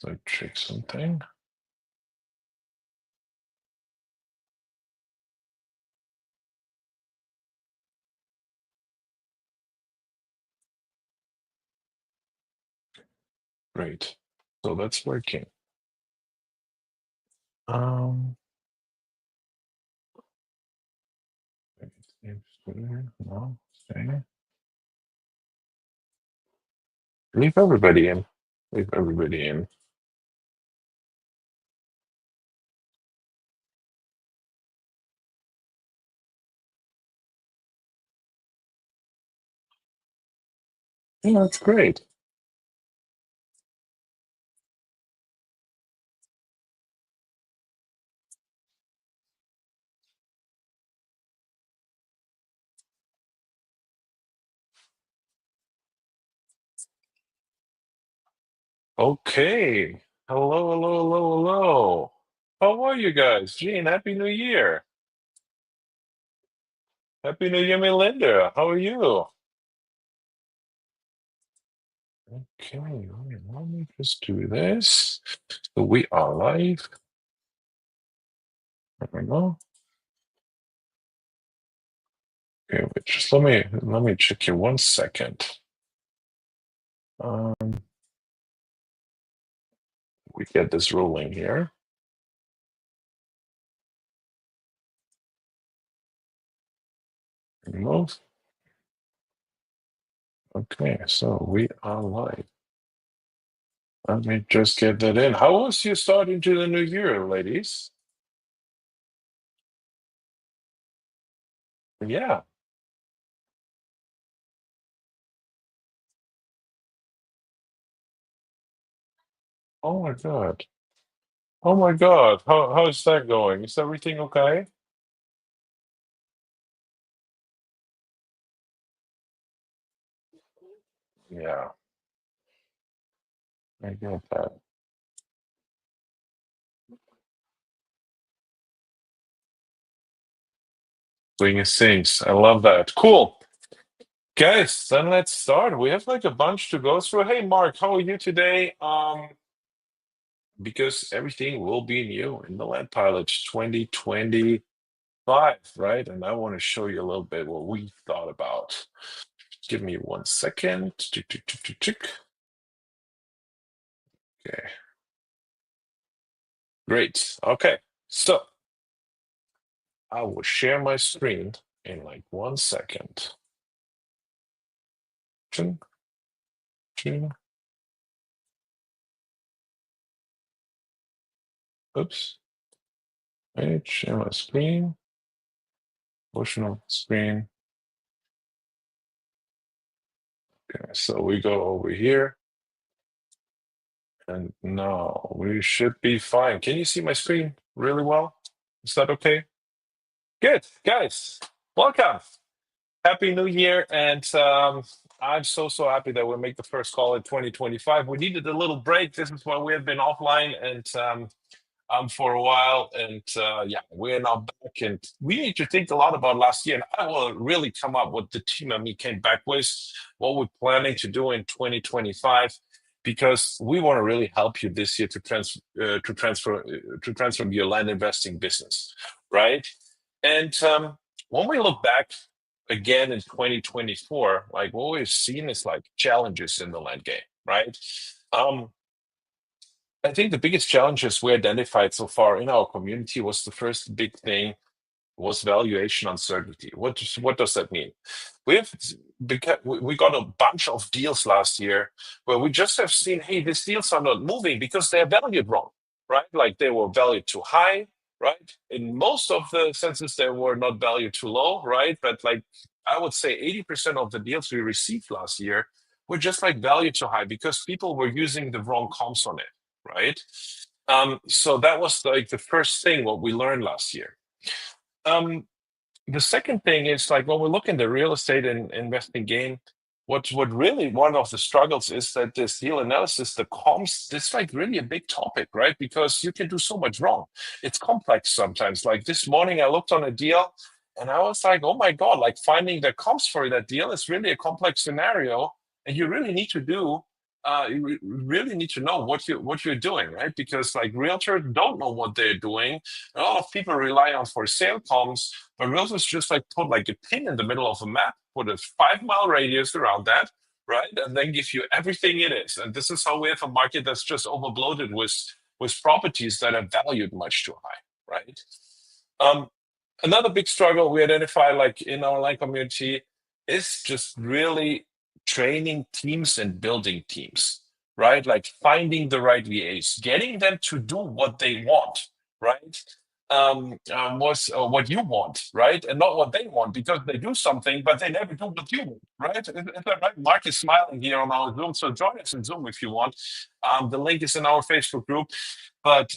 Let's check something. Great. So that's working. Um, no, okay. Leave everybody in. Leave everybody in. Yeah, that's great. Okay. Hello, hello, hello, hello. How are you guys? Gene, Happy New Year. Happy New Year, Melinda. How are you? Okay, let me just do this. So we are live. There we go. Okay, wait, just let me check you 1 second. Um, we get this rolling here. Remove. Okay, so we are live. Let me just get that in. How was your start into the new year, ladies? Yeah. Oh my God. Oh my God. How's that going? Is everything okay? Yeah, I get that. Doing his things. I love that. Cool. Guys, then let's start. We have like a bunch to go through. Hey Mark, how are you today? Because everything will be new in the Land Pilot 2025, right? And I want to show you a little bit what we thought about. Give me 1 second. Tick, tick, tick, tick, tick. Okay, great. Okay, so I will share my screen in like 1 second. Ching, ching. Oops. Right, share my screen. Emotional screen. Okay, so we go over here. And now we should be fine. Can you see my screen really well? Is that okay? Good, guys. Welcome. Happy New Year. And I'm so happy that we make the first call in 2025. We needed a little break. This is why we have been offline and for a while. And yeah, we're now back. And we need to think a lot about last year. And I will really come up with the team and me came back with what we're planning to do in 2025 because we want to really help you this year to transform your land investing business, right? And when we look back again in 2024, like what we've seen is like challenges in the land game, right? Um, I think the biggest challenges we identified so far in our community was the first big thing was valuation uncertainty. What does that mean? We have we got a bunch of deals last year where we just have seen, hey, these deals are not moving because they're valued wrong, right? Like they were valued too high, right? In most of the senses, they were not valued too low, right? But like I would say 80% of the deals we received last year were just like valued too high because people were using the wrong comps on it, right? So that was like the first thing what we learned last year. Um, the second thing is like when we look in the real estate and investing game, what really one of the struggles is that this deal analysis, the comps, it's like really a big topic, right? Because you can do so much wrong. It's complex sometimes. Like this morning, I looked on a deal and I was like, oh my God, like finding the comps for that deal is really a complex scenario. And you really need to do you really need to know what you're doing, right? Because like realtors don't know what they're doing. A lot of people rely on for sale comms, but realtors just like put like a pin in the middle of a map, put a 5 mile radius around that, right, and then give you everything it is. And this is how we have a market that's just overbloated with properties that are valued much too high, right? Um, Another big struggle we identify like in our line community is just really training teams and building teams, right? Like finding the right VAs, getting them to do what they want, right? Was what you want, right? And not what they want, because they do something, but they never do what you want, right? Is that right? Mark is smiling here on our Zoom, so join us in Zoom if you want. The link is in our Facebook group. But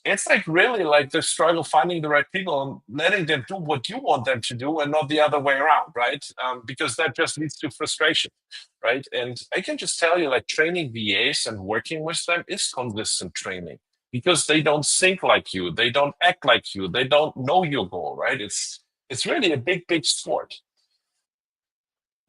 it's like really like the struggle finding the right people and letting them do what you want them to do and not the other way around, right? Because that just leads to frustration, right? And I can just tell you, like training VAs and working with them is consistent training because they don't think like you, they don't act like you, they don't know your goal, right? It's really a big sport.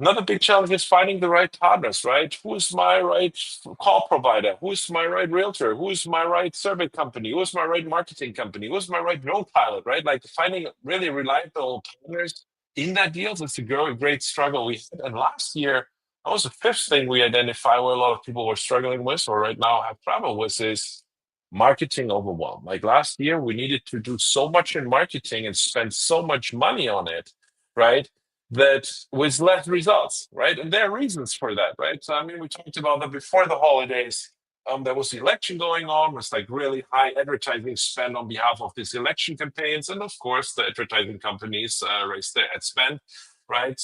Another big challenge is finding the right partners, right? Who is my right call provider? Who is my right realtor? Who is my right survey company? Who is my right marketing company? Who is my right drone pilot, right? Like finding really reliable partners in that deals is a great struggle we had. And last year, that was the fifth thing we identified where a lot of people were struggling with or right now have trouble with is marketing overwhelm. Like last year, we needed to do so much in marketing and spend so much money on it, right? That with less results, right? And there are reasons for that, right? So I mean, we talked about that before the holidays. There was the election going on, was like really high advertising spend on behalf of these election campaigns, and of course, the advertising companies raised their ad spend, right?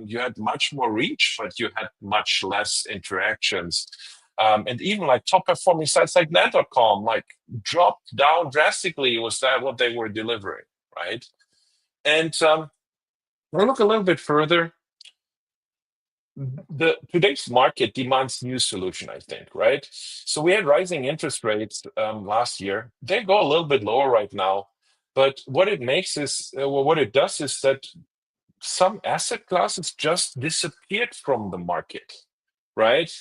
You had much more reach, but you had much less interactions. And even like top performing sites like Land.com like dropped down drastically. Was that what they were delivering, right? And we'll look a little bit further. The today's market demands new solution, I think, right? So we had rising interest rates last year. They go a little bit lower right now, but what it makes is, well, what it does is that some asset classes just disappeared from the market, right?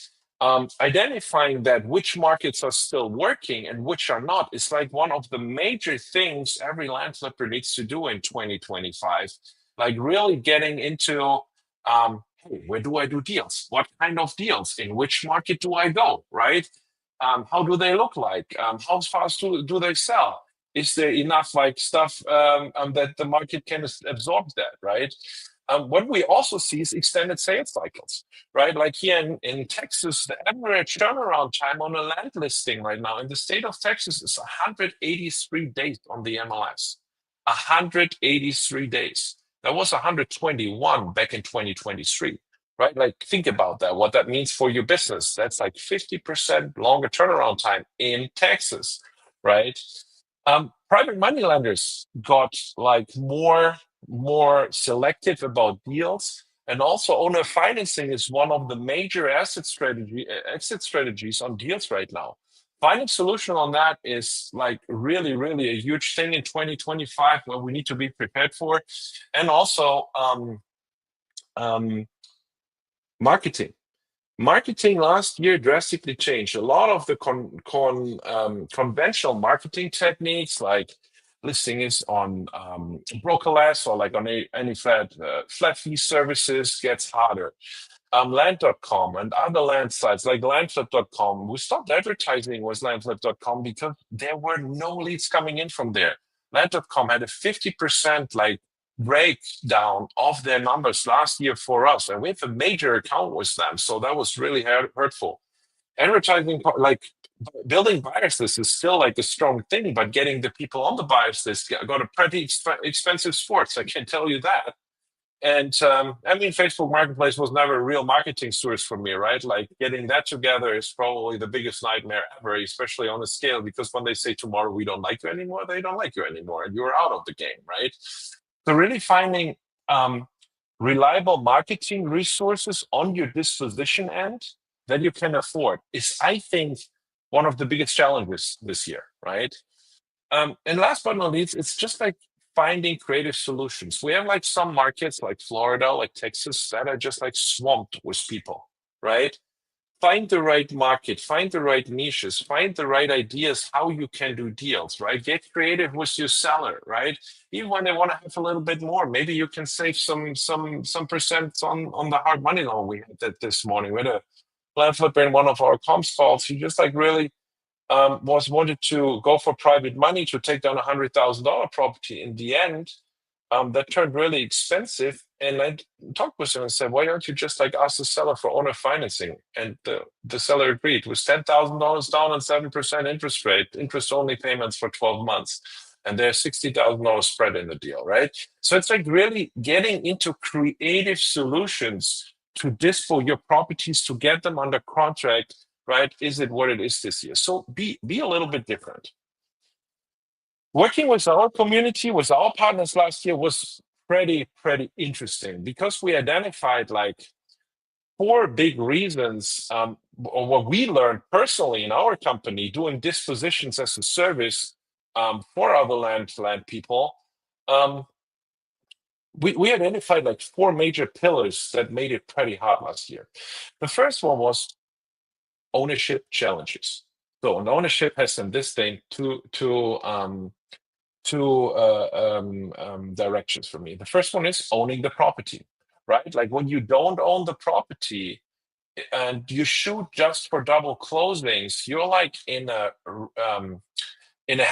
Identifying that which markets are still working and which are not is like one of the major things every land flipper needs to do in 2025. Like really getting into, hey, where do I do deals? What kind of deals? In which market do I go, right? How do they look like? How fast do they sell? Is there enough like stuff that the market can absorb that, right? What we also see is extended sales cycles, right? Like here in Texas, the average turnaround time on a land listing right now in the state of Texas is 183 days on the MLS. 183 days. That was 121 back in 2023, right? Like think about that, what that means for your business. That's like 50% longer turnaround time in Texas, right? Private money lenders got like more selective about deals, and also owner financing is one of the major exit strategies on deals right now. Finding solution on that is like really a huge thing in 2025 where we need to be prepared for, and also um, marketing. Marketing last year drastically changed. A lot of the conventional marketing techniques, like listing is on brokerless or like on any flat fee services, gets harder. Land.com and other land sites like landflip.com, we stopped advertising with landflip.com because there were no leads coming in from there. Land.com had a 50% like breakdown of their numbers last year for us, and we have a major account with them, so that was really hurtful. Advertising, like building buyers list, is still like a strong thing, but getting the people on the buyers list got a pretty expensive sport. I can tell you that. And I mean, Facebook Marketplace was never a real marketing source for me, right? Like getting that together is probably the biggest nightmare ever, especially on a scale, because when they say tomorrow we don't like you anymore, they don't like you anymore, and you're out of the game, right? So really finding reliable marketing resources on your disposition end that you can afford is, I think, one of the biggest challenges this year, right? And last but not least, it's just like finding creative solutions. We have like some markets like Florida, like Texas, that are just like swamped with people, right? find the right market, find the right niches, find the right ideas how you can do deals, right? Get creative with your seller, right? Even when they want to have a little bit more, maybe you can save some percent on the hard money loan we had that this morning. We had a land flipper in one of our comms calls. He just like really was wanted to go for private money to take down $100,000 property. In the end, that turned really expensive. And I talked with him and said, "Why don't you just like ask the seller for owner financing?" And the seller agreed. It was $10,000 down on 7% interest rate, interest only payments for 12 months. And there's $60,000 spread in the deal, right? So it's like really getting into creative solutions to dispo your properties to get them under contract, right? Is it what it is this year? So be a little bit different. Working with our community, with our partners last year was pretty interesting because we identified like 4 big reasons, or what we learned personally in our company doing dispositions as a service for other land people. We identified like 4 major pillars that made it pretty hard last year. The first one was ownership challenges. So an ownership has in this thing two directions for me. The first one is owning the property, right? Like when you don't own the property and you shoot just for double closings, you're like in a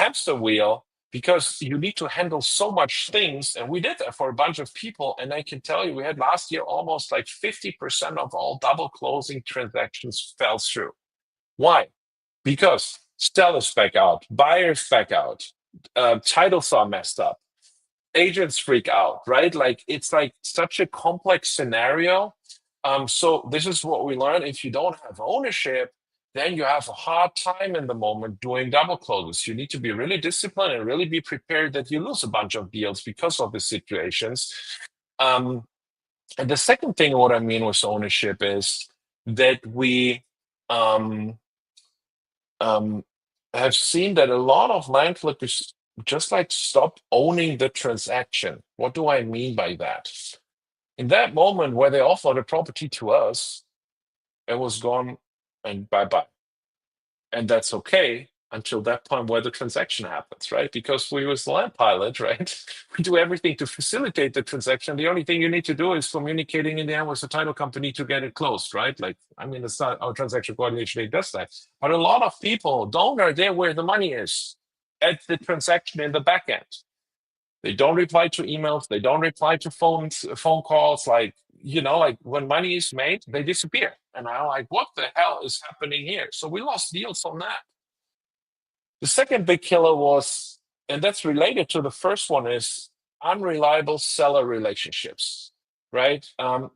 hamster wheel because you need to handle so much things. And we did that for a bunch of people. And I can tell you, we had last year almost like 50% of all double closing transactions fell through. Why? Because sellers back out, buyers back out, titles are messed up, agents freak out, right? Like it's like such a complex scenario. So this is what we learned. If you don't have ownership, then you have a hard time in the moment doing double closes. You need to be really disciplined and really be prepared that you lose a bunch of deals because of the situations. And the second thing, what I mean with ownership is that we have seen that a lot of land flippers just like stop owning the transaction. What do I mean by that? In that moment where they offer the property to us, it was gone and bye-bye. And that's okay until that point where the transaction happens, right? Because we was land pilot, right? We do everything to facilitate the transaction. The only thing you need to do is communicating in the end with the title company to get it closed, right? Like, I mean, it's not our transaction coordination does that. But a lot of people don't are there where the money is at the transaction in the back end. They don't reply to emails. They don't reply to phone calls. Like, like when money is made, they disappear. And I'm like, what the hell is happening here? So we lost deals on that. The second big killer was, and that's related to the first one, is unreliable seller relationships, right?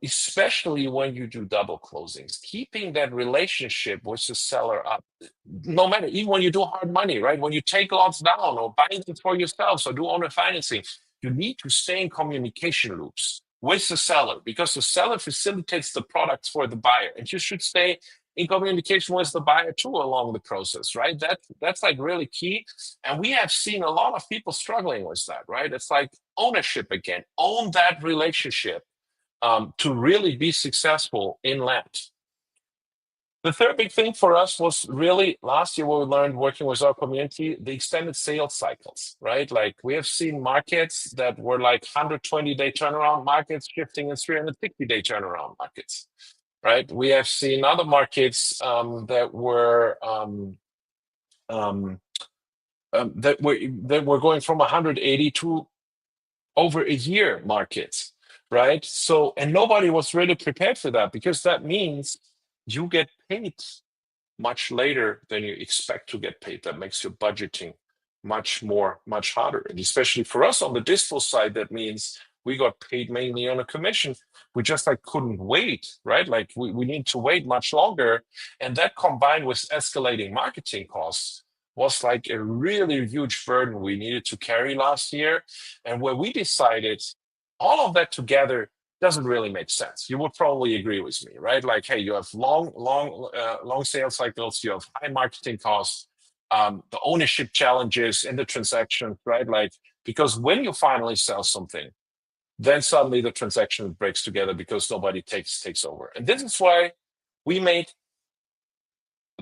Especially when you do double closings, keeping that relationship with the seller up, no matter, even when you do hard money, right? When you take lots down or buy it for yourselves or do owner financing, you need to stay in communication loops with the seller because the seller facilitates the products for the buyer, and you should stay in communication with the buyer too along the process, right? That's like really key. And we have seen a lot of people struggling with that, right? It's like ownership again, own that relationship to really be successful in land. The third big thing for us was really last year what we learned working with our community, the extended sales cycles, right? Like we have seen markets that were like 120-day turnaround markets shifting in 360-day turnaround markets. Right, we have seen other markets that were going from 180 to over a year markets, right? So, and nobody was really prepared for that because that means you get paid much later than you expect to get paid. That makes your budgeting much harder, and especially for us on the dispo side, that means we got paid mainly on a commission. We just like couldn't wait, right? Like we need to wait much longer. And that combined with escalating marketing costs was like a really huge burden we needed to carry last year. And where we decided all of that together doesn't really make sense. You would probably agree with me, right? Like, hey, you have long sales cycles, you have high marketing costs, the ownership challenges in the transaction, right? Like, because when you finally sell something, then suddenly the transaction breaks together because nobody takes over. And this is why we made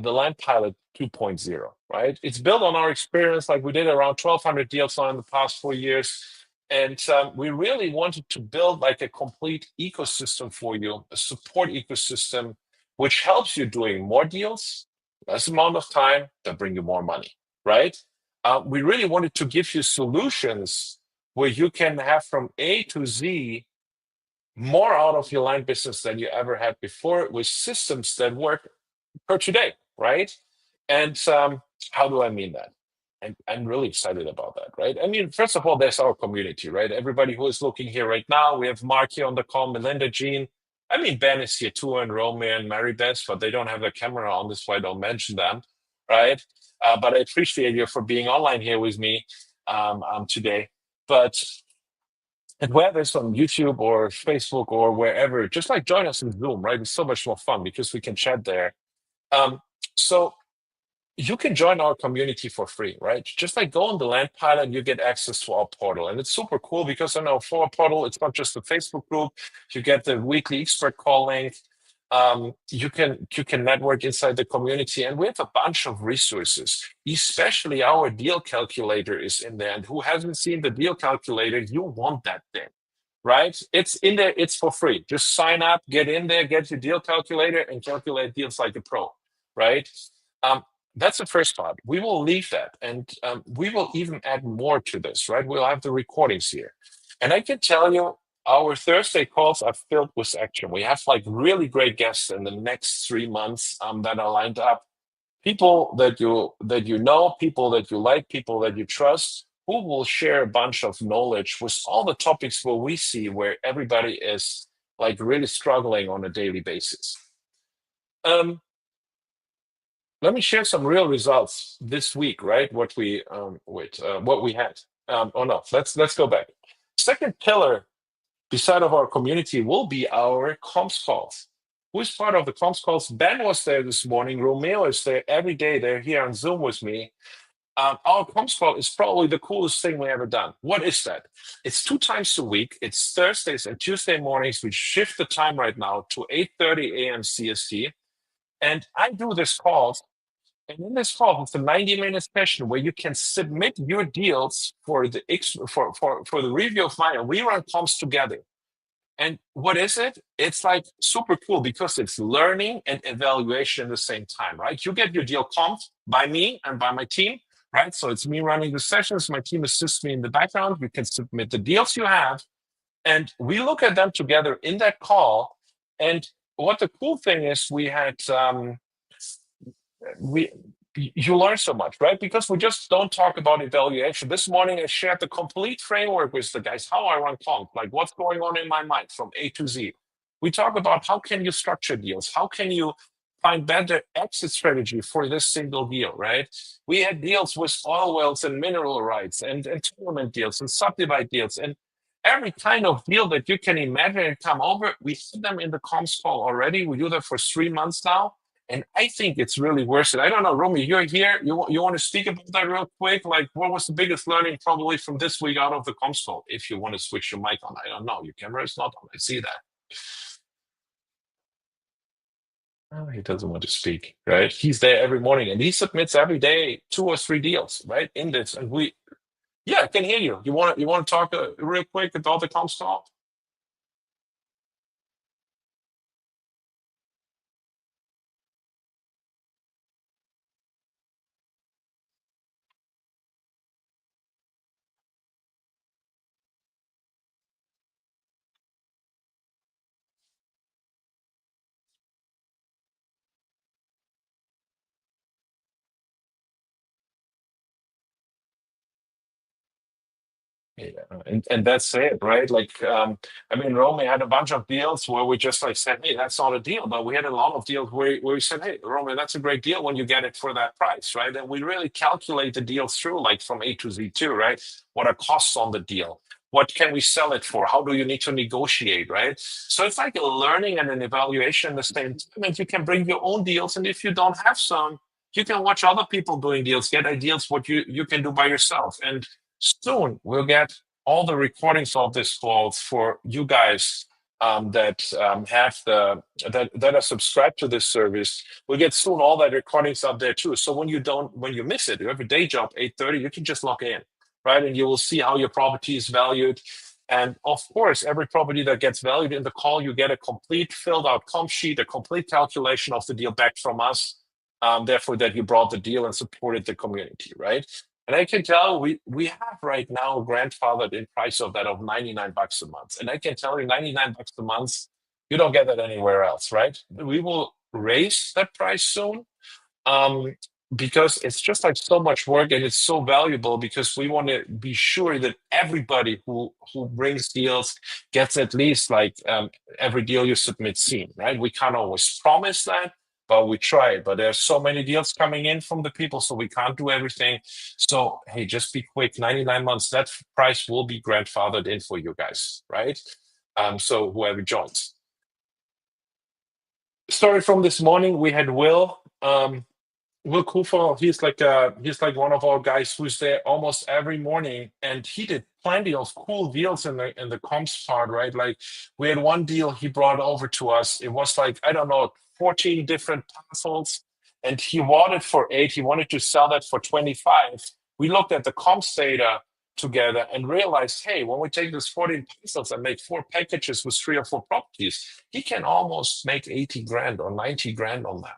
the Land Pilot 2.0, right? It's built on our experience, like we did around 1,200 deals now in the past 4 years. And we really wanted to build like a complete ecosystem for you, a support ecosystem, which helps you doing more deals, less amount of time, that bring you more money, right? We really wanted to give you solutions where you can have from A to Z more out of your line business than you ever had before with systems that work per today, right? And how do I mean that? I'm really excited about that, right? I mean, first of all, there's our community, right? Everybody who is looking here right now, we have Mark here on the call, Melinda, Jean. I mean, Ben is here too, and Romeo and Mary Beth, but they don't have their camera on, this why I don't mention them, right? But I appreciate you for being online here with me today. But and whether it's on YouTube or Facebook or wherever, just like join us in Zoom, right? It's so much more fun because we can chat there. So you can join our community for free, right? Just like go on the Land Pilot, you get access to our portal. And it's super cool because I know for our portal, it's not just a Facebook group. You get the weekly expert call link. You can network inside the community, and we have a bunch of resources, especially our deal calculator is in there. And who hasn't seen the deal calculator, you want that thing, right? It's in there, it's for free. Just sign up, get in there, get your deal calculator, and calculate deals like a pro, right? That's the first part. We will leave that, and we will even add more to this, right? We'll have the recordings here. And I can tell you, our Thursday calls are filled with action. We have like really great guests in the next 3 months that are lined up. People that you know, people that you like, people that you trust, who will share a bunch of knowledge with all the topics where we see where everybody is like really struggling on a daily basis. Let me share some real results this week, right? What we what we had. Oh no, let's go back. Second pillar beside of our community will be our comms calls. Who's part of the comms calls? Ben was there this morning. Romeo is there every day. They're here on Zoom with me. Our comms call is probably the coolest thing we ever done. What is that? It's 2 times a week. It's Thursdays and Tuesday mornings. We shift the time right now to 8:30 a.m. CST. And I do this call. And in this call, it's a 90-minute session where you can submit your deals for the for the review of mine. And we run comms together. And what is it? It's like super cool because it's learning and evaluation at the same time, right? You get your deal comped by me and by my team, right? So it's me running the sessions. My team assists me in the background. You can submit the deals you have, and we look at them together in that call. And what the cool thing is, we had we you learn so much, right? Because we just don't talk about evaluation. This morning, I shared the complete framework with the guys, how I run comp, like what's going on in my mind from A to Z. We talk about how can you structure deals? How can you find better exit strategy for this single deal, right? We had deals with oil wells and mineral rights and entitlement deals and subdivide deals. And every kind of deal that you can imagine and come over, we see them in the comms call already. We do that for 3 months now. And I think it's really worth it. I don't know, Romy, you're here. You want to speak about that real quick? Like, what was the biggest learning probably from this week out of the console? If you want to switch your mic on, I don't know. Your camera is not on. I see that. Oh, he doesn't want to speak, right? He's there every morning and he submits every day 2 or 3 deals, right? In this, and yeah, I can hear you. You want to talk real quick about the console? Yeah, and that's it, right? Like, I mean, Romy had a bunch of deals where we just like said, "Hey, that's not a deal," but we had a lot of deals where we said, "Hey, Romy, that's a great deal when you get it for that price," right? And we really calculate the deal through, like from A to Z too, right? What are costs on the deal? What can we sell it for? How do you need to negotiate, right? So it's like a learning and an evaluation at the same time, and you can bring your own deals. And if you don't have some, you can watch other people doing deals, get ideas what you can do by yourself, and soon we'll get all the recordings of this calls for you guys that are subscribed to this service will get soon all that recordings up there too. So when you miss it, you have a day job 8:30, you can just log in, right? And you will see how your property is valued. And of course, every property that gets valued in the call, you get a complete filled out comp sheet, a complete calculation of the deal back from us. Therefore, that you brought the deal and supported the community, right? And I can tell we have right now grandfathered in price of that of $99 a month. And I can tell you $99 a month, you don't get that anywhere else, right? We will raise that price soon. Um, because it's just like so much work and it's so valuable because we want to be sure that everybody who brings deals gets at least like every deal you submit seen, right? We can't always promise that, but we try. But there's so many deals coming in from the people, so we can't do everything. So hey, just be quick. 99 months, that price will be grandfathered in for you guys, right? So whoever joins. Story from this morning, we had Will. Will Kufal, he's like one of our guys who's there almost every morning, and he did plenty of cool deals in the comps part, right? Like we had one deal he brought over to us. It was like I don't know, 14 different parcels, and he wanted for 8. He wanted to sell that for 25. We looked at the comps data together and realized, hey, when we take those 14 parcels and make 4 packages with 3 or 4 properties, he can almost make 80 grand or 90 grand on that,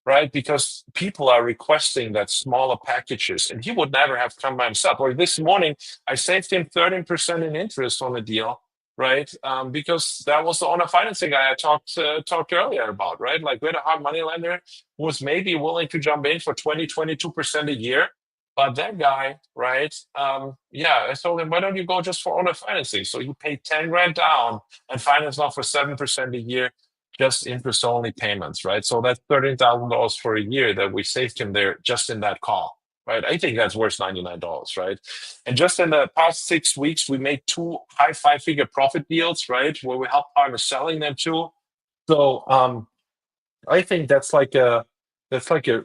right? Because people are requesting that smaller packages, and he would never have come by himself. Or this morning, I saved him 13% in interest on a deal, right? Because that was the owner financing guy I talked earlier about, right? Like we had a hard money lender who was maybe willing to jump in for 22% a year. But that guy, right? Yeah, I told him, why don't you go just for owner financing? So you pay 10 grand down and finance now for 7% a year, just interest only payments, right? So that's $13,000 for a year that we saved him there just in that call, right? I think that's worth $99, right? And just in the past 6 weeks, we made 2 high 5-figure profit deals, right? Where we help partners selling them too. So I think that's like a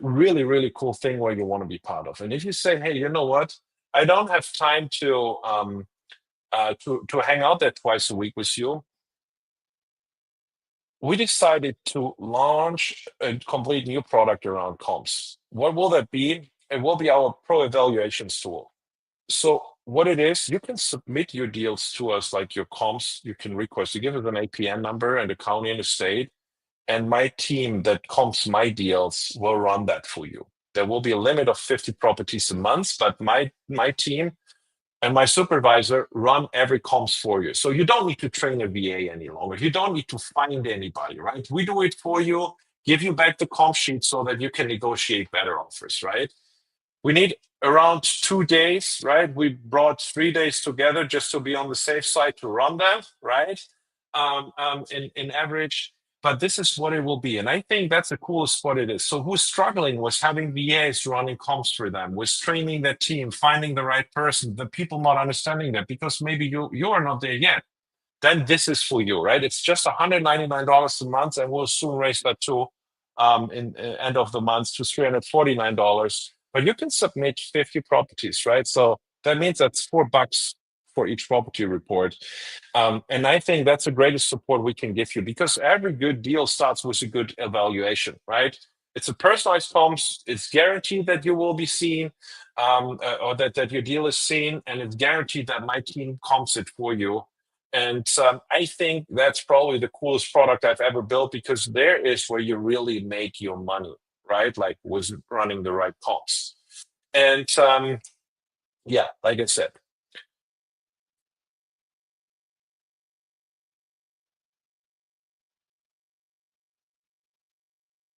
really, really cool thing where you want to be part of. And if you say, hey, you know what? I don't have time to hang out there twice a week with you, we decided to launch a complete new product around comps. What will that be? It will be our pro evaluations tool. So what it is, you can submit your deals to us, like your comps. You can request, you give us an APN number and a county and a state, and my team that comps my deals will run that for you. There will be a limit of 50 properties a month, but my team and my supervisor run every comps for you. So you don't need to train a VA any longer. You don't need to find anybody, right? We do it for you, give you back the comp sheet so that you can negotiate better offers, right? We need around 2 days, right? We brought 3 days together just to be on the safe side to run them, right? In average. But this is what it will be. And I think that's the coolest what it is. So who's struggling was having VAs running comps for them, was training their team, finding the right person, the people not understanding that because maybe you are not there yet. Then this is for you, right? It's just $199 a month, and we'll soon raise that to in end of the month to $349. But you can submit 50 properties, right? So that means that's $4 for each property report. And I think that's the greatest support we can give you because every good deal starts with a good evaluation, right? It's a personalized comps. It's guaranteed that you will be seen or that your deal is seen, and it's guaranteed that my team comps it for you. And I think that's probably the coolest product I've ever built because there is where you really make your money, right? Like was running the right comps. And yeah, like I said,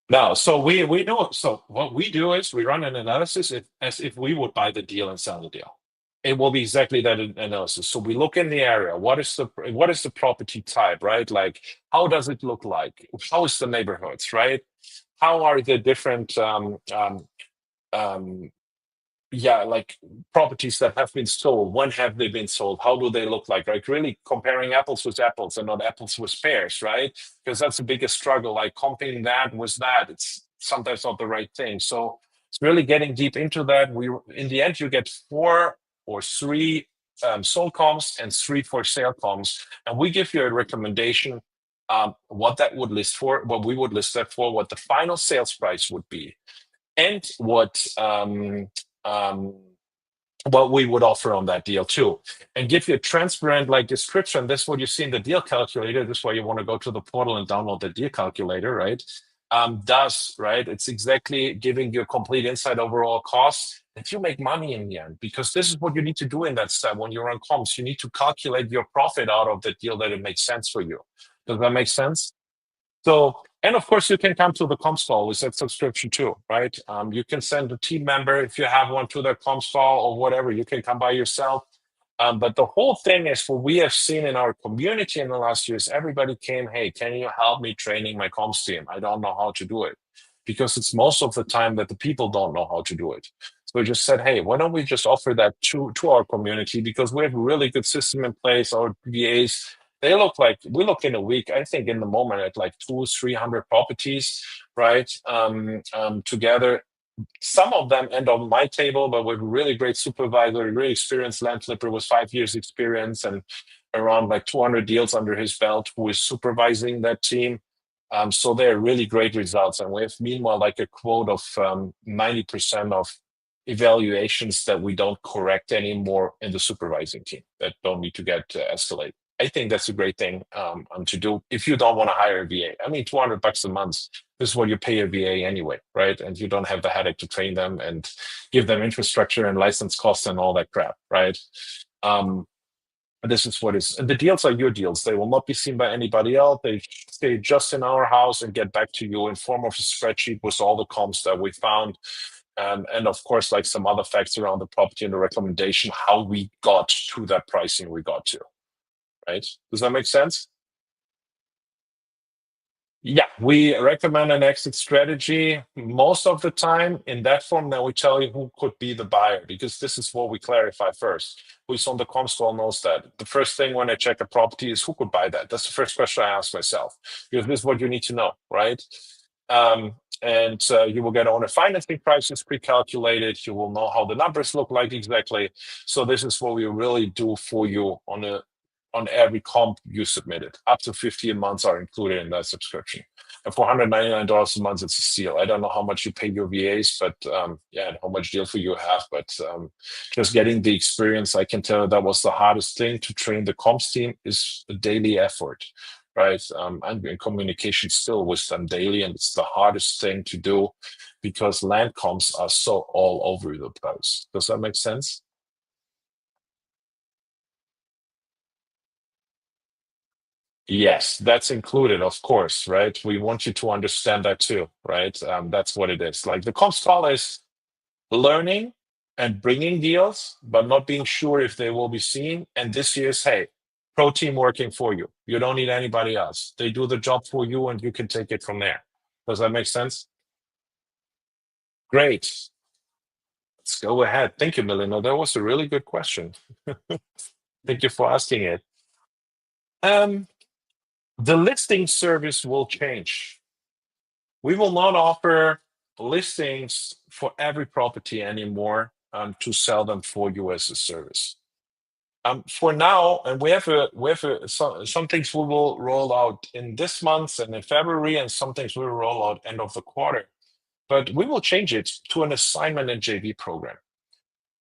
no, so we know. So what we do is we run an analysis as if we would buy the deal and sell the deal. It will be exactly that analysis. So we look in the area. What is the property type, right? Like how does it look like? How is the neighborhoods, right? How are the different um, yeah, like properties that have been sold, when have they been sold, how do they look like really comparing apples with apples and not apples with pears, right? Because that's the biggest struggle, like comparing that with that, it's sometimes not the right thing. So it's really getting deep into that. We in the end you get 4 or 3 sold comms and 3 for sale comms, and we give you a recommendation what that would list for, what we would list that for, what the final sales price would be, and what we would offer on that deal too, and give you a transparent like description. This is what you see in the deal calculator. This is why you want to go to the portal and download the deal calculator, right? Right? It's exactly giving you a complete insight over all costs that you make money in the end, because this is what you need to do in that step when you're on comms. You need to calculate your profit out of the deal that it makes sense for you. Does that make sense? So, and of course, you can come to the comms call with that subscription too, right? You can send a team member if you have one to the comms call or whatever. You can come by yourself. But the whole thing is what we have seen in our community in the last years. Everybody came, hey, can you help me training my comms team? I don't know how to do it, because it's most of the time that the people don't know how to do it. So we just said, hey, why don't we just offer that to our community, because we have a really good system in place. Our VAs, they look like, we look in a week, I think in the moment at like 200-300 properties, right? Together. Some of them end on my table, but with really great supervisor, really experienced land flipper with 5 years experience and around like 200 deals under his belt, who is supervising that team. So they're really great results. And we have meanwhile like a quote of 90% of evaluations that we don't correct anymore in the supervising team, that don't need to get escalated. I think that's a great thing to do if you don't want to hire a VA. I mean, $200 a month, this is what you pay a VA anyway, right? And you don't have the headache to train them and give them infrastructure and license costs and all that crap, right? This is what is, and the deals are your deals. They will not be seen by anybody else. They stay just in our house and get back to you in form of a spreadsheet with all the comps that we found. And of course, like some other facts around the property and the recommendation, how we got to that pricing we got to, right? Does that make sense? Yeah, we recommend an exit strategy most of the time in that form. Then we tell you who could be the buyer, because this is what we clarify first. Who's on the comms call knows that. The first thing when I check a property is who could buy that. That's the first question I ask myself, because this is what you need to know, right? And you will get owner financing prices pre-calculated. You will know how the numbers look like exactly. So this is what we really do for you on every comp you submitted. Up to 15 months are included in that subscription. And for $199 a month, it's a steal. I don't know how much you pay your VAs, but yeah, and how much deal for you have. But just getting the experience, I can tell you that was the hardest thing to train the comps team, is a daily effort, right? I'm in communication still with them daily, and it's the hardest thing to do because land comps are so all over the place. Does that make sense? Yes, that's included, of course, right? We want you to understand that too, right? That's what it is. Like the comp stall is learning and bringing deals, but not being sure if they will be seen. And this year's, hey, pro team working for you. You don't need anybody else. They do the job for you, and you can take it from there. Does that make sense? Great. Let's go ahead. Thank you, Melinda. That was a really good question. Thank you for asking it. Um, the listing service will change. We will not offer listings for every property anymore to sell them for you as a service. For now, and some things we will roll out in this month and in February, and some things we will roll out end of the quarter. But we will change it to an assignment and JV program,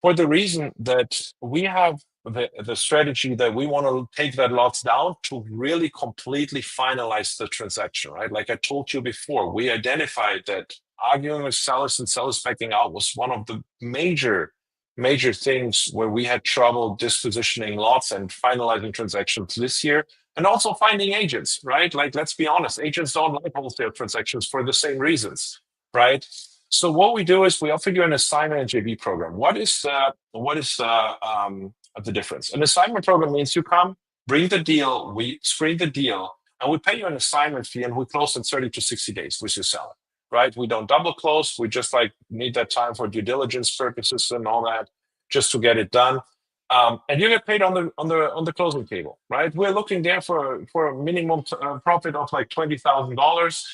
for the reason that we have the strategy that we want to take that lots down to really completely finalize the transaction, right? Like I told you before, we identified that arguing with sellers and sellers backing out was one of the major things where we had trouble dispositioning lots and finalizing transactions this year. And also finding agents, right? Like, let's be honest, agents don't like wholesale transactions for the same reasons, right? So what we do is we offer you an assignment and JV program. What is the difference? An assignment program means you come, bring the deal, we screen the deal, and we pay you an assignment fee, and we close in 30 to 60 days with your seller, right? We don't double close. We just like need that time for due diligence purposes and all that, just to get it done. And you get paid on the closing table, right? We're looking there for a minimum profit of like $20,000.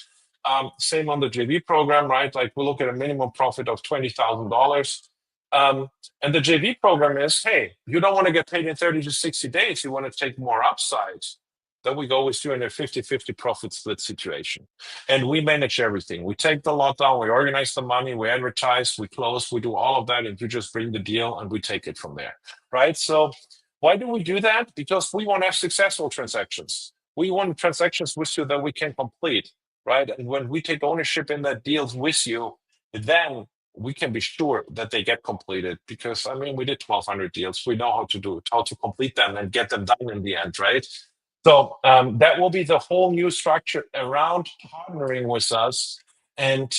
Same on the JV program, right? Like we look at a minimum profit of $20,000. And the JV program is, hey, you don't want to get paid in 30 to 60 days. You want to take more upsides. Then we go with you in a 50-50 profit split situation. And we manage everything. We take the lot down, we organize the money, we advertise, we close, we do all of that, and you just bring the deal and we take it from there. Right? So why do we do that? Because we want to have successful transactions. We want transactions with you that we can complete, right? And when we take ownership in that deals with you, then we can be sure that they get completed, because I mean we did 1,200 deals. We know how to do it, how to complete them and get them done in the end, right? So that will be the whole new structure around partnering with us and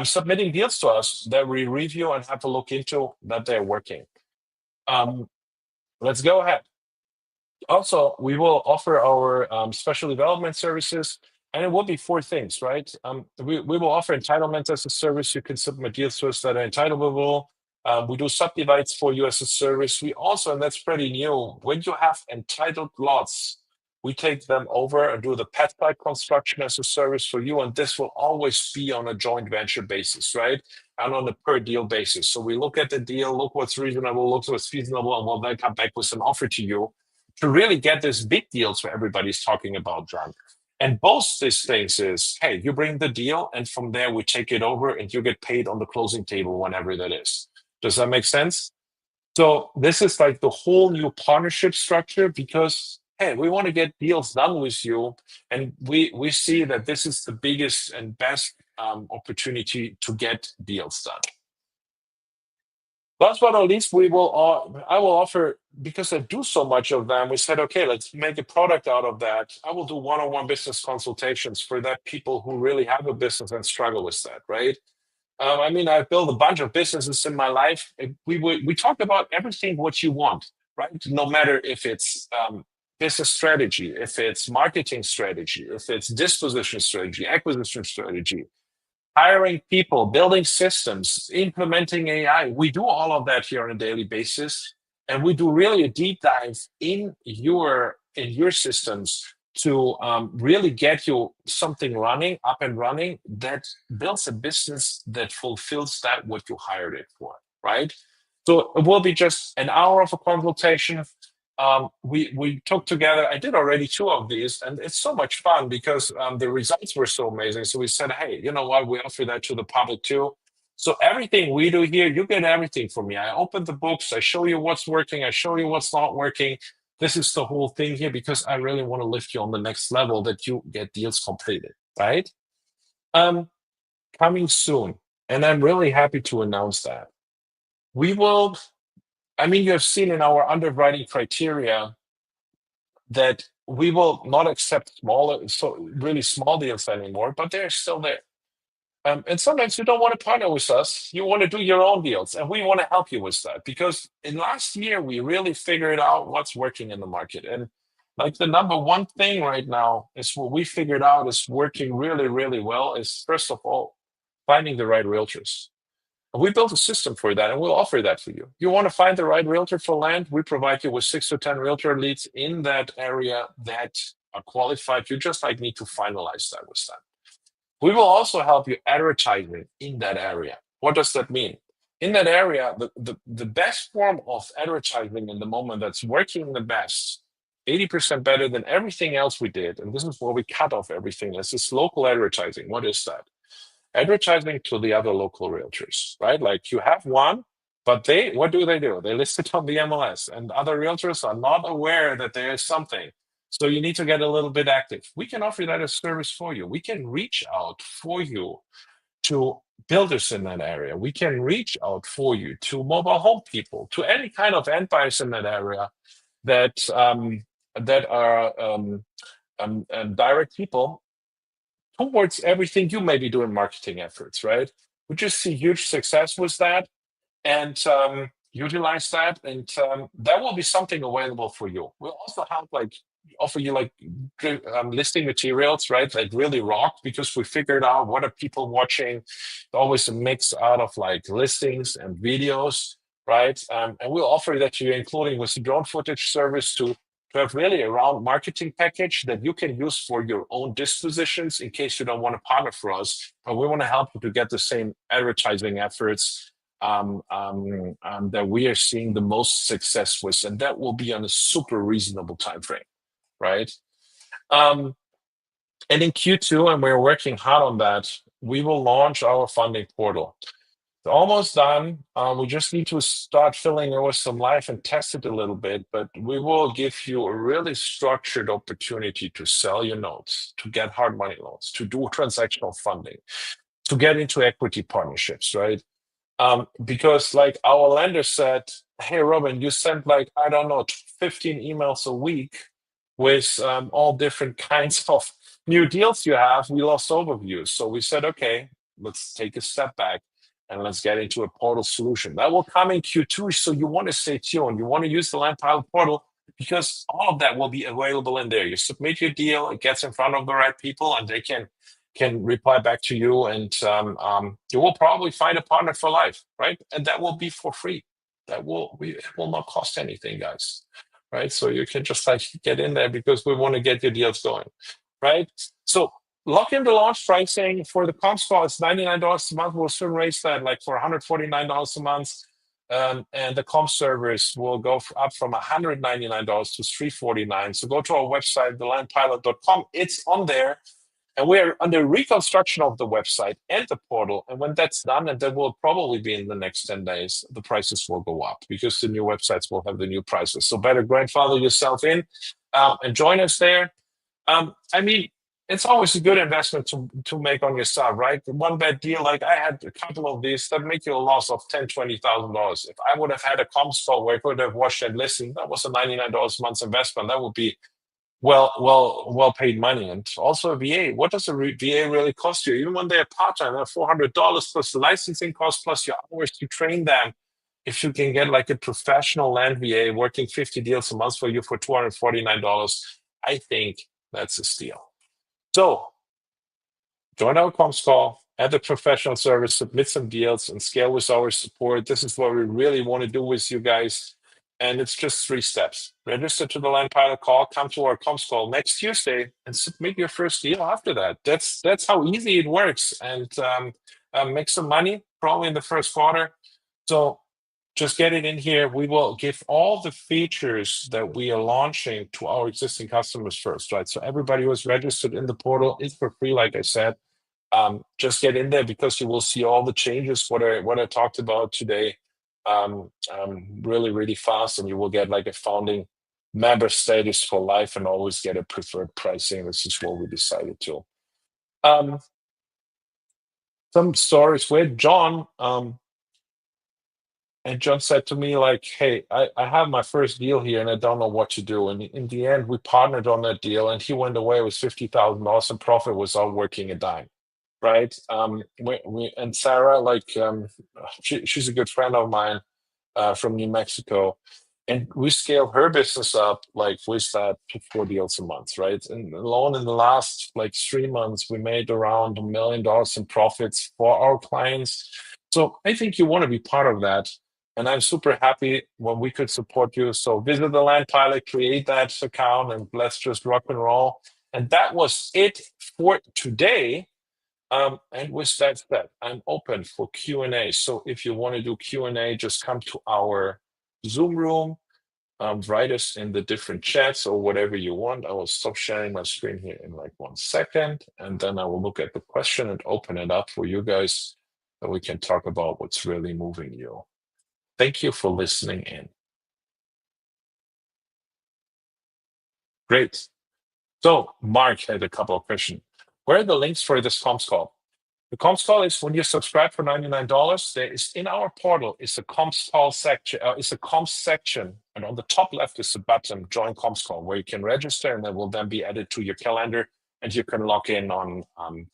submitting deals to us that we review and have a look into that they're working. Let's go ahead. Also, we will offer our special development services, and it will be 4 things, right? We will offer entitlement as a service. You can submit deals to us that are entitlement. We do subdivides for you as a service. We also, and that's pretty new, when you have entitled lots, we take them over and do the pet site construction as a service for you. And this will always be on a joint venture basis, right? And on a per deal basis. So we look at the deal, look what's reasonable, look what's feasible, and we'll then come back with an offer to you to really get this big deals where everybody's talking about, John. And both these things is, hey, you bring the deal, and from there we take it over, and you get paid on the closing table whenever that is. Does that make sense? So this is like the whole new partnership structure, because hey, we want to get deals done with you, and we see that this is the biggest and best opportunity to get deals done. Last but not least, I will offer, because I do so much of them, we said, okay, let's make a product out of that. I will do one-on-one business consultations for that people who really have a business and struggle with that, right? I mean, I've built a bunch of businesses in my life. We talk about everything what you want, right? No matter if it's business strategy, if it's marketing strategy, if it's disposition strategy, acquisition strategy, hiring people, building systems, implementing AI. We do all of that here on a daily basis, and we do really a deep dive in your systems to really get you something running, up and running, that builds a business that fulfills that what you hired it for, right? So it will be just an hour of a consultation. We took together, I did already 2 of these, and it's so much fun because the results were so amazing. So we said, hey, you know what, we offer that to the public too. So everything we do here, you get everything from me. I open the books, I show you what's working, I show you what's not working. This is the whole thing here, because I really want to lift you on the next level, that you get deals completed, right? Coming soon, and I'm really happy to announce that. We will, I mean, you have seen in our underwriting criteria that we will not accept smaller, so really small deals anymore, but they're still there. And sometimes you don't want to partner with us. You want to do your own deals, and we want to help you with that, because in last year we really figured out what's working in the market. And like the number one thing right now is what we figured out is working really, really well is, first of all, finding the right realtors. We built a system for that, and we'll offer that for you. You want to find the right realtor for land? We provide you with 6 to 10 realtor leads in that area that are qualified. You just like need to finalize that with them. We will also help you advertising in that area. What does that mean? In that area, the best form of advertising in the moment that's working the best, 80% better than everything else we did, and this is where we cut off everything, is this local advertising. What is that? Advertising to the other local realtors, right? Like you have one, but what do? They list it on the MLS, and other realtors are not aware that there is something. So you need to get a little bit active. We can offer that as service for you. We can reach out for you to builders in that area. We can reach out for you to mobile home people, to any kind of end buyers in that area that are direct people towards everything you may be doing marketing efforts, right? We just see huge success with that, and utilize that, and that will be something available for you. We'll also have offer you listing materials, right? Like really rock, because we figured out what are people watching. Always a mix out of like listings and videos, right? And we'll offer that to you, including with the drone footage service, to have really a round marketing package that you can use for your own dispositions in case you don't want to partner for us. But we want to help you to get the same advertising efforts that we are seeing the most success with, and that will be on a super reasonable time frame, right? Um, and in Q2, and we're working hard on that, we will launch our funding portal. It's almost done. We just need to start filling it with some life and test it a little bit, but we will give you a really structured opportunity to sell your notes, to get hard money loans, to do transactional funding, to get into equity partnerships, right? Because like our lender said, hey, Robin, you send like, I don't know, 15 emails a week with all different kinds of new deals you have. We lost overviews. So we said, okay, let's take a step back and let's get into a portal solution. That will come in Q2. So you want to stay tuned. You want to use the Land Pilot portal because all of that will be available in there. You submit your deal, it gets in front of the right people, and they can reply back to you, and you will probably find a partner for life, right? And that will be for free. It will not cost anything, guys, right? So you can just like get in there because we want to get your deals going, right? So lock in the launch pricing for the comms call. It's $99 a month. We'll soon raise that like for $149 a month. And the comms service will go up from $199 to $349. So go to our website, thelandpilot.com. It's on there. And we're under reconstruction of the website and the portal. And when that's done, and that will probably be in the next 10 days, the prices will go up because the new websites will have the new prices. So better grandfather yourself in and join us there. I mean, it's always a good investment to make on yourself, right? One bad deal, like I had a couple of these, that make you a loss of $10,000, $20,000. If I would have had a comms call where I could have watched and listened, that was a $99 a month investment. That would be well paid money. And also a VA. What does a VA really cost you? Even when they're part-time, they're $400 plus the licensing cost plus your hours to train them. If you can get like a professional land VA working 50 deals a month for you for $249, I think that's a steal. So join our comms call, add the professional service, submit some deals, and scale with our support. This is what we really want to do with you guys. And it's just 3 steps. Register to the Land Pilot call, come to our comms call next Tuesday, and submit your first deal after that. That's how easy it works. And make some money, probably in the first quarter. So just get it in here. We will give all the features that we are launching to our existing customers first, right? So everybody who is registered in the portal is for free, like I said. Just get in there because you will see all the changes, what I talked about today, really fast, and you will get like a founding member status for life and always get a preferred pricing. This is what we decided to. Some stories with John, and John said to me like, hey, I have my first deal here and I don't know what to do. And in the end, we partnered on that deal and he went away with $50,000 in profit without working a dime. Right. We and Sarah, like, she's a good friend of mine from New Mexico, and we scaled her business up like with that to 4 deals a month, right? And alone in the last like 3 months, we made around $1 million in profits for our clients. So I think you want to be part of that. And I'm super happy when we could support you. So visit the Land Pilot, create that account, and let's just rock and roll. And that was it for today. And with that said, I'm open for Q&A. So if you want to do Q&A, just come to our Zoom room, write us in the different chats or whatever you want. I will stop sharing my screen here in like 1 second, and then I will look at the question and open it up for you guys so we can talk about what's really moving you. Thank you for listening in. Great. So Mark had a couple of questions. Where are the links for this comms call? The comms call is when you subscribe for $99. There is in our portal is a comms call section. Is a comms section, and on the top left is a button, Join Comms Call, where you can register, and that will then be added to your calendar, and you can log in on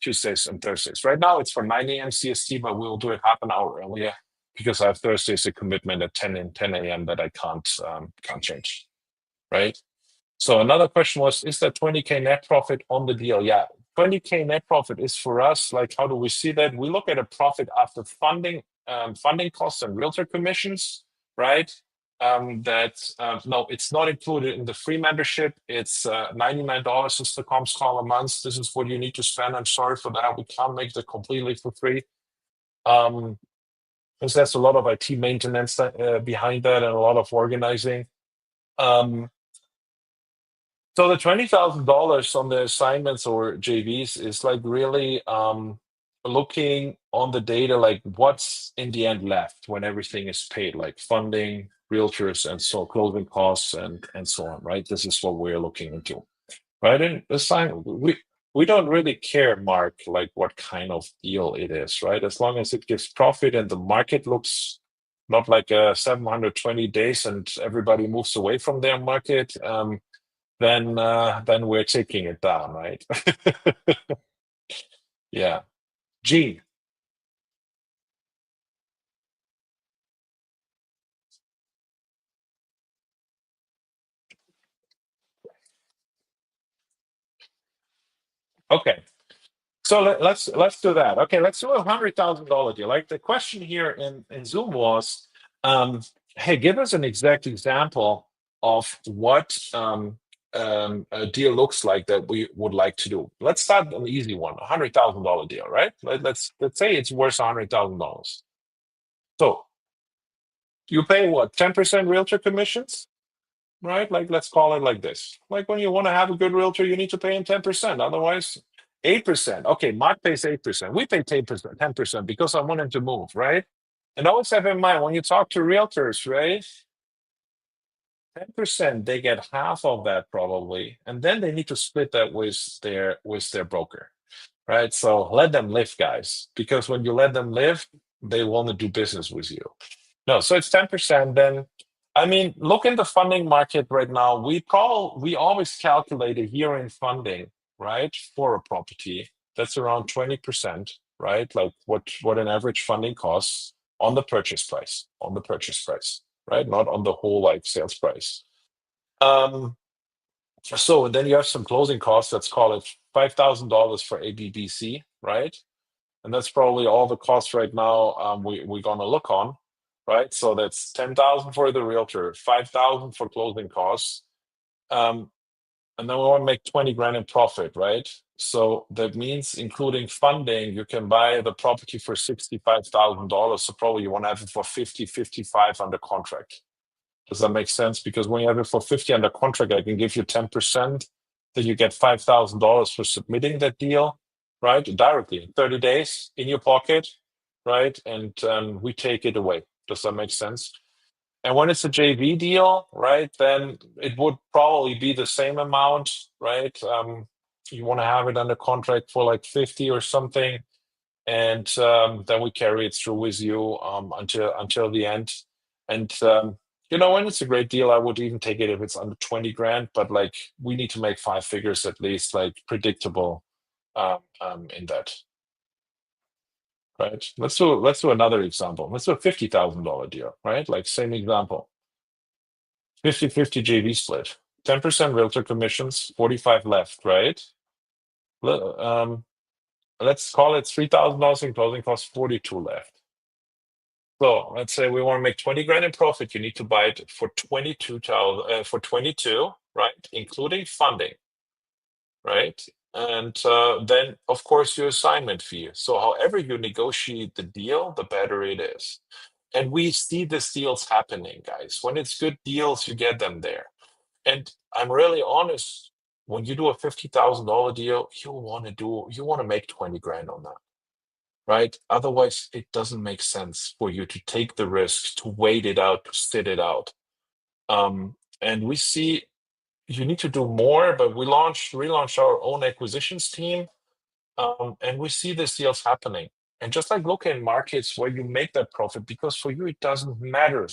Tuesdays and Thursdays. Right now, it's for 9 a.m. CST, but we will do it half an hour earlier because I have Thursdays a commitment at 10 a.m. that I can't change. Right. So another question was, is that 20K net profit on the deal? Yeah, 20K net profit is for us, like, how do we see that? We look at a profit after funding costs and realtor commissions, right? No, it's not included in the free membership. It's $99 is the comms call a month. This is what you need to spend. I'm sorry for that. We can't make that completely for free. because there's a lot of IT maintenance behind that and a lot of organizing. Um, so the $20,000 on the assignments or JVs is like really looking on the data, like what's in the end left when everything is paid, like funding, realtors, and so closing costs and so on, right? This is what we're looking into, right? And we don't really care, Mark, like what kind of deal it is, right? As long as it gives profit and the market looks not like 720 days and everybody moves away from their market. Then we're taking it down, right? Yeah. Gene. Okay. So let's do that. Okay, let's do $100,000 deal. Like the question here in Zoom was, um, hey, give us an exact example of what a deal looks like that we would like to do. Let's start an easy one, $100,000 deal, right? Let's say it's worth $100,000. So you pay what, 10% realtor commissions? Right? Like, let's call it like this. Like, when you want to have a good realtor, you need to pay him 10%. Otherwise, 8%. Okay, Mark pays 8%. We pay 10% because I want him to move, right? And always have in mind when you talk to realtors, right? 10%, they get half of that probably, and then they need to split that with their broker, right? So let them live, guys, because when you let them live, they want to do business with you. No, so it's 10%. Then, I mean, look in the funding market right now. We always calculate a year in funding, right, for a property. That's around 20%, right? Like what an average funding costs on the purchase price, right? Not on the whole like sales price. Um, so then you have some closing costs. Let's call it $5,000 for ABBC, right? And that's probably all the costs right now we're going to look on, right? So that's 10,000 for the realtor, 5,000 for closing costs. And then we want to make 20 grand in profit, right? So that means including funding, you can buy the property for $65,000. So probably you want to have it for 50, 55 under contract. Does that make sense? Because when you have it for 50 under contract, I can give you 10%, then you get $5,000 for submitting that deal, right? Directly in 30 days in your pocket, right? And we take it away. Does that make sense? And when it's a JV deal, right, then it would probably be the same amount, right? You want to have it under contract for like 50 or something, and then we carry it through with you until the end. And when it's a great deal, I would even take it if it's under 20 grand. But like, we need to make five figures at least, like predictable in that. Right. Let's do another example. Let's do a $50,000 deal, right? Like same example. 50-50 JV split. 10% realtor commissions, 45 left, right? Um, let's call it $3,000 in closing costs, 42 left. So let's say we want to make 20 grand in profit. You need to buy it for 22,000 for 22, right? Including funding, right? And then of course your assignment fee. So however you negotiate the deal, the better it is. And we see these deals happening, guys. When it's good deals, you get them there. And I'm really honest, when you do a $50,000 deal, you want to make 20 grand on that, right? Otherwise, it doesn't make sense for you to take the risk, to wait it out, to sit it out. And we see you need to do more, but we relaunched our own acquisitions team, and we see these deals happening. And just like look in markets where you make that profit, because for you it doesn't matter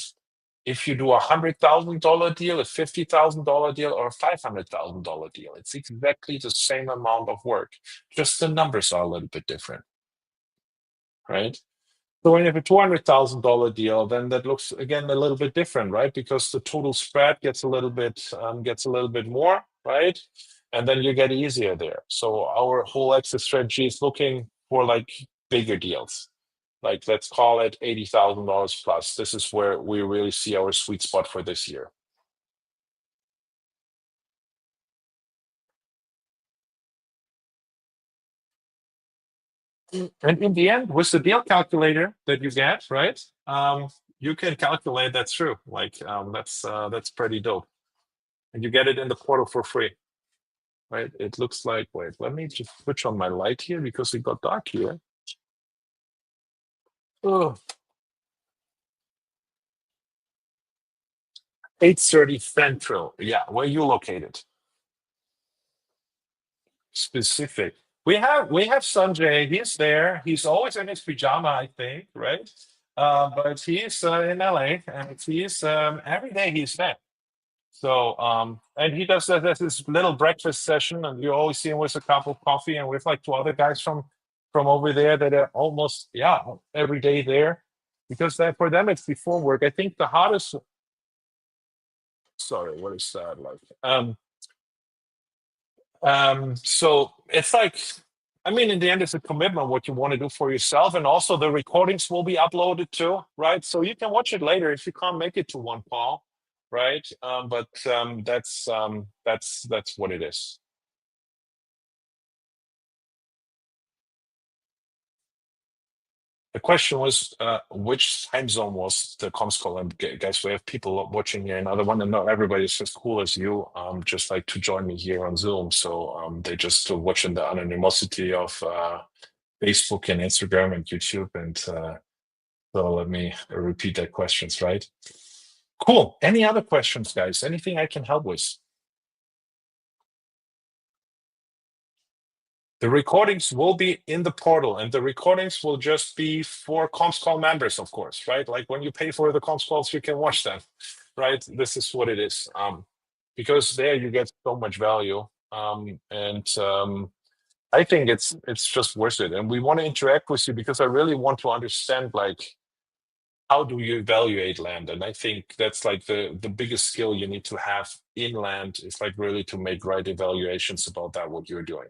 if you do $100,000 deal, a $50,000 deal, or a $500,000 deal. It's exactly the same amount of work. Just the numbers are a little bit different, right? So when you have a $200,000 deal, then that looks again a little bit different, right? Because the total spread gets a little bit more, right? And then you get easier there. So our whole exit strategy is looking for like bigger deals. Like let's call it $80,000 plus. This is where we really see our sweet spot for this year. And in the end, with the deal calculator that you get, right? You can calculate that through. Like that's pretty dope. And you get it in the portal for free, right? It looks like, wait, let me just switch on my light here because it got dark here. Oh, 8:30 Central. Yeah, where you located? Specific. We have Sanjay. He's there. He's always in his pajama, I think, right? But he's in LA, and he's every day he's there. So and he does that this little breakfast session, and you always see him with a cup of coffee, and with like two other guys from over there that are almost every day there, because that for them it's before work. I think the hardest. Sorry, what is that like? So it's like, I mean, in the end, it's a commitment what you want to do for yourself, and also the recordings will be uploaded too, right? So you can watch it later if you can't make it to one call, right? But that's what it is. The question was, which time zone was the comms call? And guys, we have people watching here, and I want to know everybody's as cool as you, just like to join me here on Zoom. So they just watching the anonymity of Facebook and Instagram and YouTube. And so let me repeat that questions, right? Cool. Any other questions, guys? Anything I can help with? The recordings will be in the portal, and the recordings will just be for ComsCall members, of course, right? Like when you pay for the ComsCalls, you can watch them, right? This is what it is. Because there you get so much value. And I think it's just worth it. And we want to interact with you because I really want to understand like how do you evaluate land? And I think that's like the biggest skill you need to have in land is like really to make right evaluations about that what you're doing.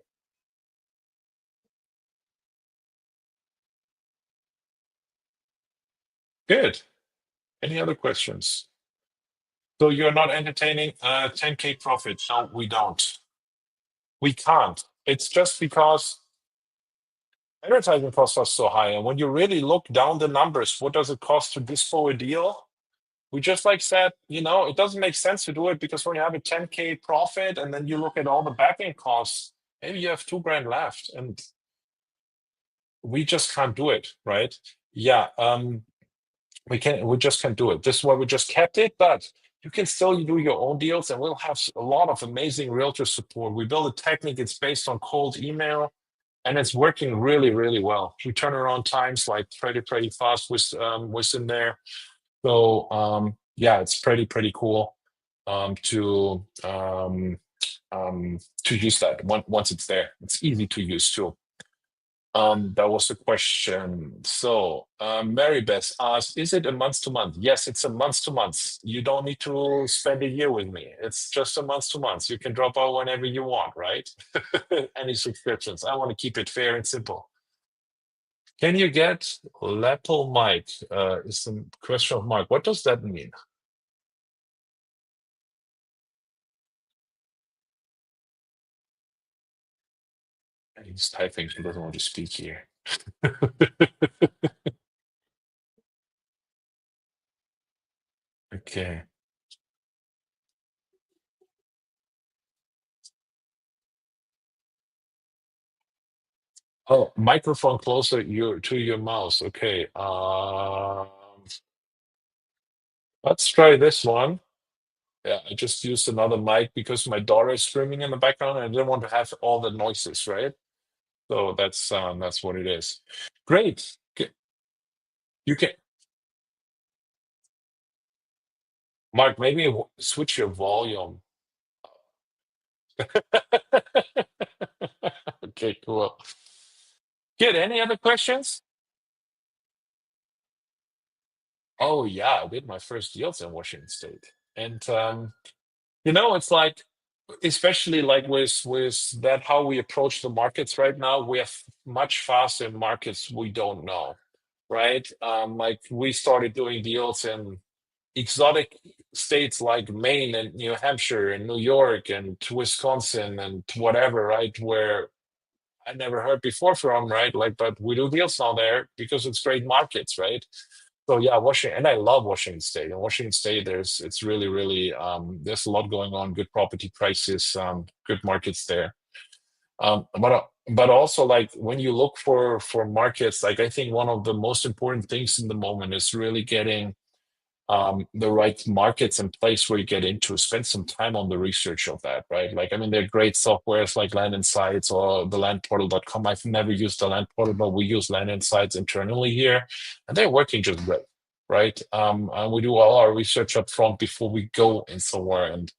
Good. Any other questions? So you're not entertaining 10K profit? No, we don't. We can't. It's just because advertising costs are so high. And when you really look down the numbers, what does it cost to dispo a deal? We just like said, it doesn't make sense to do it because when you have a 10K profit and then you look at all the backing costs, maybe you have 2 grand left, and we just can't do it, right? Yeah, we just can't do it. This is why we just kept it, but you can still do your own deals, and we'll have a lot of amazing realtor support. We build a technique, it's based on cold email, and it's working really, really well. We turn around times like pretty fast within there. So yeah, it's pretty cool to use that once it's there. It's easy to use too. That was the question. So, Mary Beth asked, is it a month to month? Yes, it's a month to month. You don't need to spend a year with me. It's just a month to month. You can drop out whenever you want, right? Any subscriptions. I want to keep it fair and simple. Can you get lapel mic? Is the question of Mark. What does that mean? He's typing. He doesn't want to speak here. Okay. Oh, microphone closer to your mouse. Okay. Let's try this one. Yeah, I just used another mic because my daughter is screaming in the background and I didn't want to have all the noises, right? So that's what it is. Great. You can, Mark, maybe switch your volume. Okay, cool. Good. Any other questions? Oh yeah, I did my first deals in Washington State. And it's like, especially like with that how we approach the markets right now, we have much faster markets we don't know, right? Like we started doing deals in exotic states like Maine and New Hampshire and New York and Wisconsin and whatever, right? Where I never heard before from, right? Like, but we do deals now there because it's great markets, right? So yeah, Washington, and I love Washington State. In Washington State, it's really, really there's a lot going on, good property prices, good markets there. But also like when you look for markets, like I think one of the most important things in the moment is really getting the right markets in place where you get into. Spend some time on the research of that, right? Like I mean, there are great softwares like Land Insights or the landportal.com. I've never used the land portal, but we use Land Insights internally here, and they're working just great, right? And we do all our research up front before we go in somewhere. And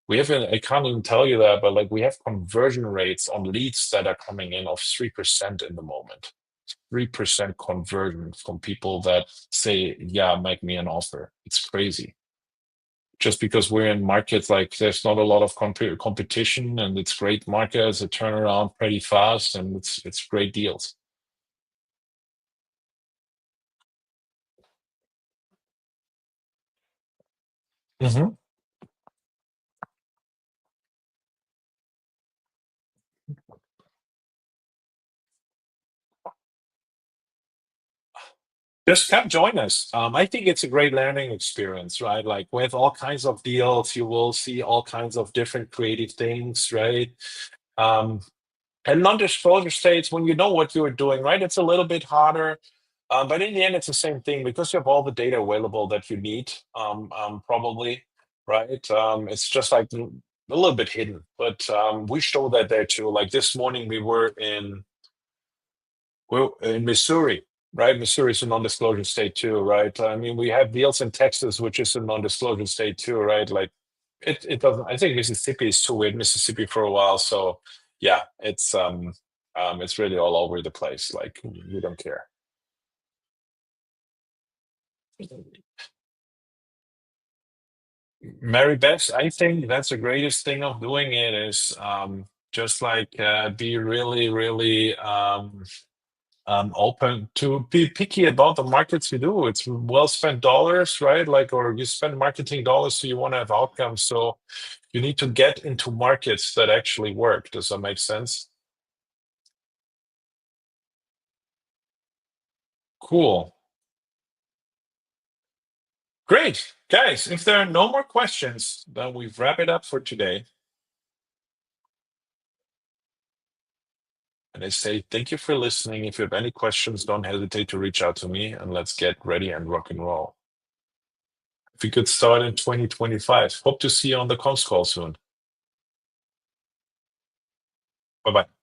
we have, I can't even tell you that, but like we have conversion rates on leads that are coming in of 3% in the moment. 3% conversion from people that say, yeah, make me an offer. It's crazy. Just because we're in markets like there's not a lot of competition, and it's great markets that turn around pretty fast, and it's great deals. Mhm. Just come join us. I think it's a great learning experience, right? Like with all kinds of deals, you will see all kinds of different creative things, right? Um, and non-disclosure states, when you know what you're doing, right? It's a little bit harder, but in the end, it's the same thing because you have all the data available that you need, probably, right? It's just like a little bit hidden, but we show that there too. Like this morning, we were in Missouri, right? Missouri is a non-disclosure state too, right? I mean, we have deals in Texas, which is a non-disclosure state too, right? Like it doesn't. I think Mississippi is too weird. Mississippi for a while, so yeah, it's really all over the place. Like we don't care. Mary Beth, I think that's the greatest thing of doing it is just like be really, really open to be picky about the markets you do. It's well spent dollars, right? Like, or you spend marketing dollars, so you want to have outcomes. So you need to get into markets that actually work. Does that make sense? Cool. Great. Guys, if there are no more questions, then we wrap it up for today. And I say thank you for listening. If you have any questions, don't hesitate to reach out to me and let's get ready and rock and roll. If we could start in 2025, hope to see you on the comms call soon. Bye bye.